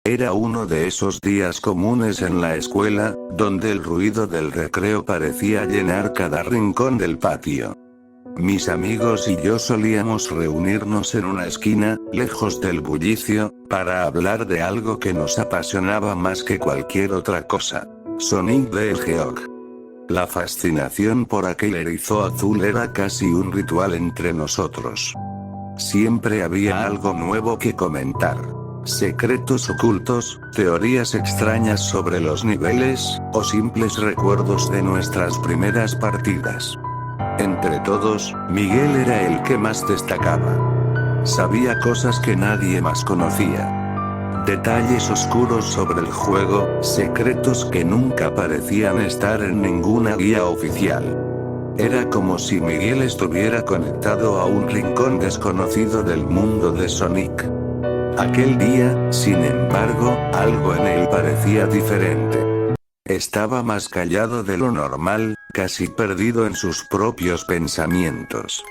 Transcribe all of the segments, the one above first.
Era uno de esos días comunes en la escuela, donde el ruido del recreo parecía llenar cada rincón del patio. Mis amigos y yo solíamos reunirnos en una esquina, lejos del bullicio, para hablar de algo que nos apasionaba más que cualquier otra cosa: Sonic the Hedgehog. La fascinación por aquel erizo azul era casi un ritual entre nosotros. Siempre había algo nuevo que comentar. Secretos ocultos, teorías extrañas sobre los niveles, o simples recuerdos de nuestras primeras partidas. Entre todos, Miguel era el que más destacaba. Sabía cosas que nadie más conocía. Detalles oscuros sobre el juego, secretos que nunca parecían estar en ninguna guía oficial. Era como si Miguel estuviera conectado a un rincón desconocido del mundo de Sonic. Aquel día, sin embargo, algo en él parecía diferente. Estaba más callado de lo normal, casi perdido en sus propios pensamientos.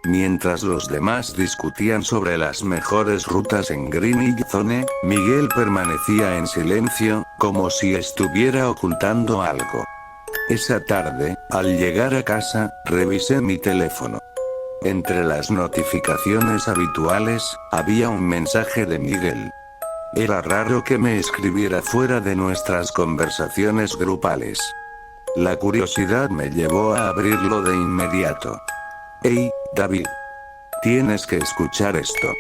Mientras los demás discutían sobre las mejores rutas en Greenhill Zone, Miguel permanecía en silencio, como si estuviera ocultando algo. Esa tarde, al llegar a casa, revisé mi teléfono. Entre las notificaciones habituales, había un mensaje de Miguel. Era raro que me escribiera fuera de nuestras conversaciones grupales. La curiosidad me llevó a abrirlo de inmediato. «Hey, David. Tienes que escuchar esto.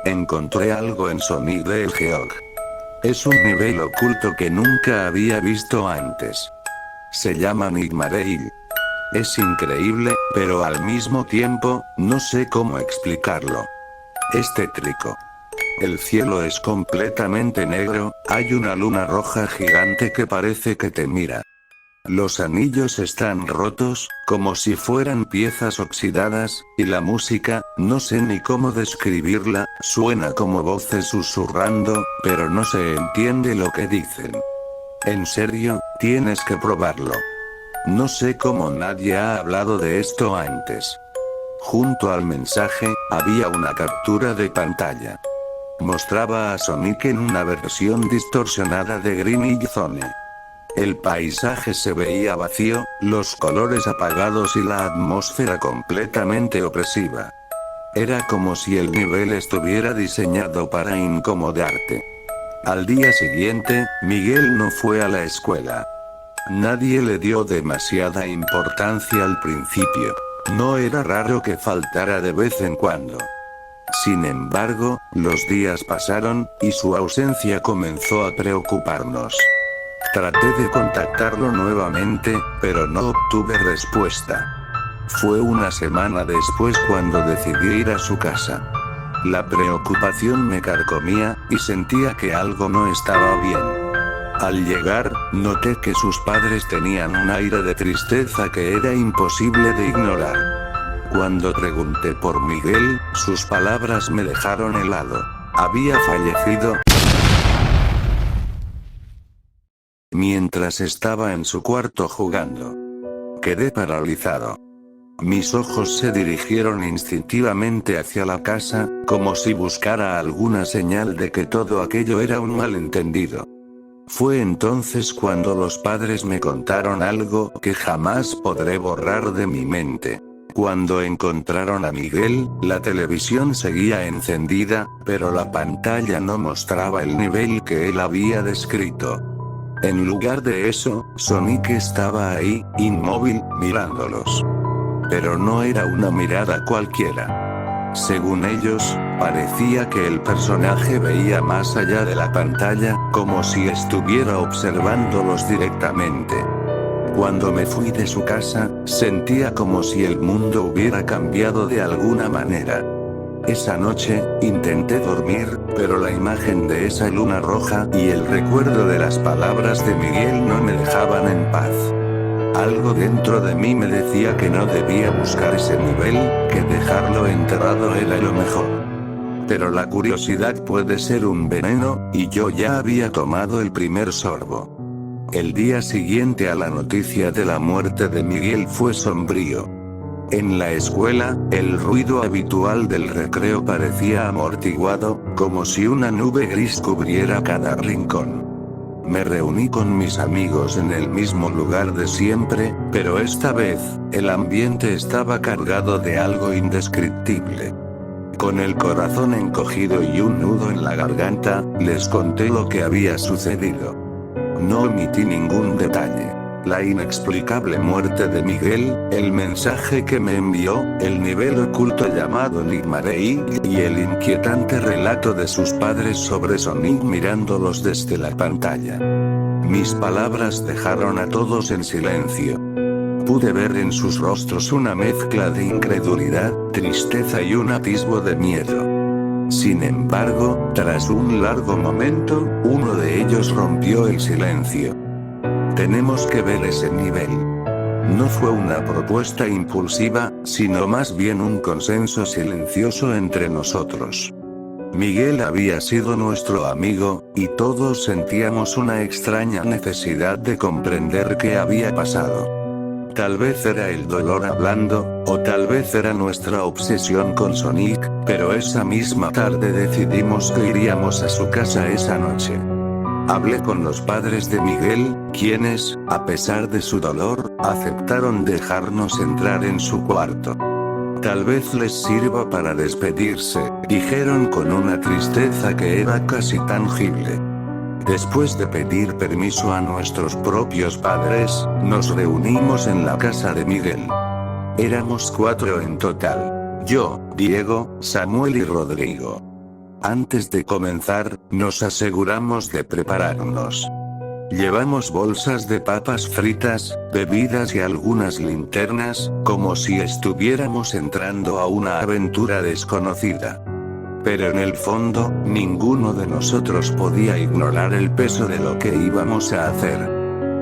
Encontré algo en Sonic the Hedgehog. Es un nivel oculto que nunca había visto antes. Se llama Nightmare. Es increíble, pero al mismo tiempo, no sé cómo explicarlo. Es tétrico. El cielo es completamente negro, hay una luna roja gigante que parece que te mira. Los anillos están rotos, como si fueran piezas oxidadas, y la música, no sé ni cómo describirla, suena como voces susurrando, pero no se entiende lo que dicen. En serio, tienes que probarlo. No sé cómo nadie ha hablado de esto antes». Junto al mensaje, había una captura de pantalla. Mostraba a Sonic en una versión distorsionada de Greenhill Zone. El paisaje se veía vacío, los colores apagados y la atmósfera completamente opresiva. Era como si el nivel estuviera diseñado para incomodarte. Al día siguiente, Miguel no fue a la escuela. Nadie le dio demasiada importancia al principio. No era raro que faltara de vez en cuando. Sin embargo, los días pasaron, y su ausencia comenzó a preocuparnos. Traté de contactarlo nuevamente, pero no obtuve respuesta. Fue una semana después cuando decidí ir a su casa. La preocupación me carcomía, y sentía que algo no estaba bien. Al llegar, noté que sus padres tenían un aire de tristeza que era imposible de ignorar. Cuando pregunté por Miguel, sus palabras me dejaron helado. Había fallecido mientras estaba en su cuarto jugando. Quedé paralizado. Mis ojos se dirigieron instintivamente hacia la casa, como si buscara alguna señal de que todo aquello era un malentendido. Fue entonces cuando los padres me contaron algo que jamás podré borrar de mi mente. Cuando encontraron a Miguel, la televisión seguía encendida, pero la pantalla no mostraba el nivel que él había descrito. En lugar de eso, Sonic estaba ahí, inmóvil, mirándolos. Pero no era una mirada cualquiera. Según ellos, parecía que el personaje veía más allá de la pantalla, como si estuviera observándolos directamente. Cuando me fui de su casa, sentía como si el mundo hubiera cambiado de alguna manera. Esa noche, intenté dormir, pero la imagen de esa luna roja y el recuerdo de las palabras de Miguel no me dejaban en paz. Algo dentro de mí me decía que no debía buscar ese nivel, que dejarlo enterrado era lo mejor. Pero la curiosidad puede ser un veneno, y yo ya había tomado el primer sorbo. El día siguiente a la noticia de la muerte de Miguel fue sombrío. En la escuela, el ruido habitual del recreo parecía amortiguado, como si una nube gris cubriera cada rincón. Me reuní con mis amigos en el mismo lugar de siempre, pero esta vez, el ambiente estaba cargado de algo indescriptible. Con el corazón encogido y un nudo en la garganta, les conté lo que había sucedido. No omití ningún detalle. La inexplicable muerte de Miguel, el mensaje que me envió, el nivel oculto llamado Nick Marey, y el inquietante relato de sus padres sobre Sonic mirándolos desde la pantalla. Mis palabras dejaron a todos en silencio. Pude ver en sus rostros una mezcla de incredulidad, tristeza y un atisbo de miedo. Sin embargo, tras un largo momento, uno de ellos rompió el silencio. Tenemos que ver ese nivel. No fue una propuesta impulsiva, sino más bien un consenso silencioso entre nosotros. Miguel había sido nuestro amigo, y todos sentíamos una extraña necesidad de comprender qué había pasado. Tal vez era el dolor hablando, o tal vez era nuestra obsesión con Sonic, pero esa misma tarde decidimos que iríamos a su casa esa noche. Hablé con los padres de Miguel, quienes, a pesar de su dolor, aceptaron dejarnos entrar en su cuarto. Tal vez les sirva para despedirse, dijeron con una tristeza que era casi tangible. Después de pedir permiso a nuestros propios padres, nos reunimos en la casa de Miguel. Éramos 4 en total. Yo, Diego, Samuel y Rodrigo. Antes de comenzar, nos aseguramos de prepararnos. Llevamos bolsas de papas fritas, bebidas y algunas linternas, como si estuviéramos entrando a una aventura desconocida. Pero en el fondo, ninguno de nosotros podía ignorar el peso de lo que íbamos a hacer.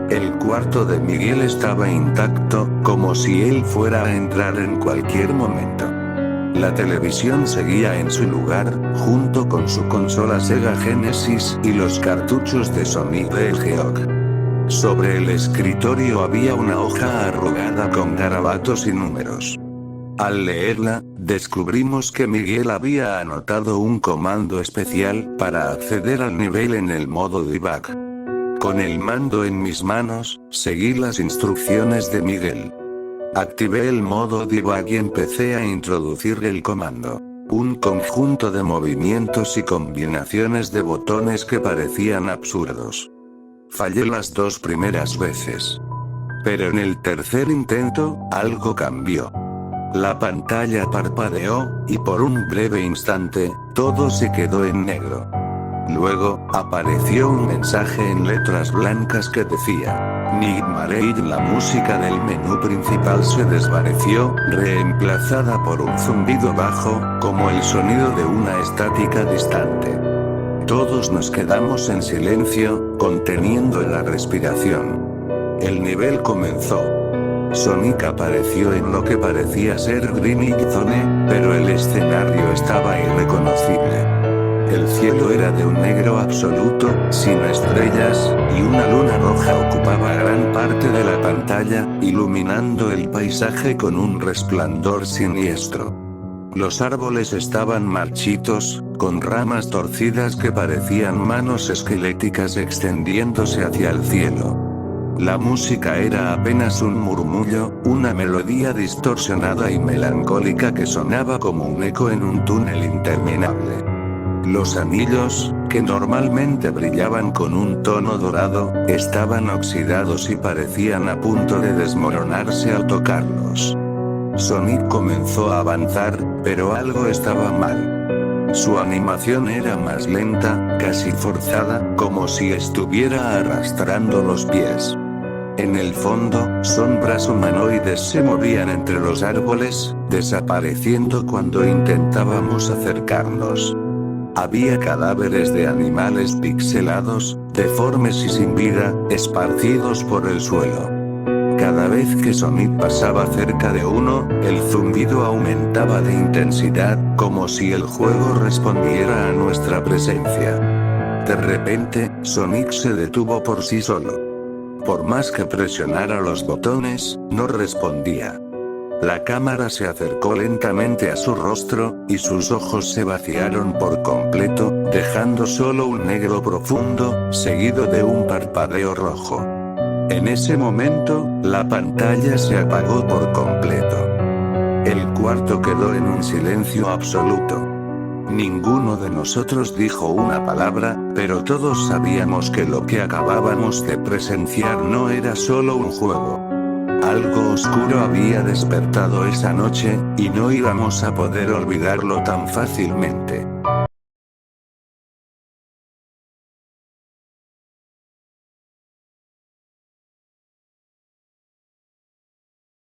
El cuarto de Miguel estaba intacto, como si él fuera a entrar en cualquier momento. La televisión seguía en su lugar, junto con su consola Sega Genesis y los cartuchos de Sonic the Hedgehog. Sobre el escritorio había una hoja arrugada con garabatos y números. Al leerla, descubrimos que Miguel había anotado un comando especial para acceder al nivel en el modo debug. Con el mando en mis manos, seguí las instrucciones de Miguel. Activé el modo debug y empecé a introducir el comando. Un conjunto de movimientos y combinaciones de botones que parecían absurdos. Fallé las 2 primeras veces. Pero en el tercer intento, algo cambió. La pantalla parpadeó, y por un breve instante, todo se quedó en negro. Luego, apareció un mensaje en letras blancas que decía: Nick Marey. La música del menú principal se desvaneció, reemplazada por un zumbido bajo, como el sonido de una estática distante. Todos nos quedamos en silencio, conteniendo la respiración. El nivel comenzó. Sonic apareció en lo que parecía ser Greenwich Zone, pero el escenario estaba irreconocible. El cielo era de un negro absoluto, sin estrellas, y una luna roja ocupaba gran parte de la pantalla, iluminando el paisaje con un resplandor siniestro. Los árboles estaban marchitos, con ramas torcidas que parecían manos esqueléticas extendiéndose hacia el cielo. La música era apenas un murmullo, una melodía distorsionada y melancólica que sonaba como un eco en un túnel interminable. Los anillos, que normalmente brillaban con un tono dorado, estaban oxidados y parecían a punto de desmoronarse al tocarlos. Sonic comenzó a avanzar, pero algo estaba mal. Su animación era más lenta, casi forzada, como si estuviera arrastrando los pies. En el fondo, sombras humanoides se movían entre los árboles, desapareciendo cuando intentábamos acercarnos. Había cadáveres de animales pixelados, deformes y sin vida, esparcidos por el suelo. Cada vez que Sonic pasaba cerca de uno, el zumbido aumentaba de intensidad, como si el juego respondiera a nuestra presencia. De repente, Sonic se detuvo por sí solo. Por más que presionara los botones, no respondía. La cámara se acercó lentamente a su rostro, y sus ojos se vaciaron por completo, dejando solo un negro profundo, seguido de un parpadeo rojo. En ese momento, la pantalla se apagó por completo. El cuarto quedó en un silencio absoluto. Ninguno de nosotros dijo una palabra, pero todos sabíamos que lo que acabábamos de presenciar no era solo un juego. Algo oscuro había despertado esa noche, y no íbamos a poder olvidarlo tan fácilmente.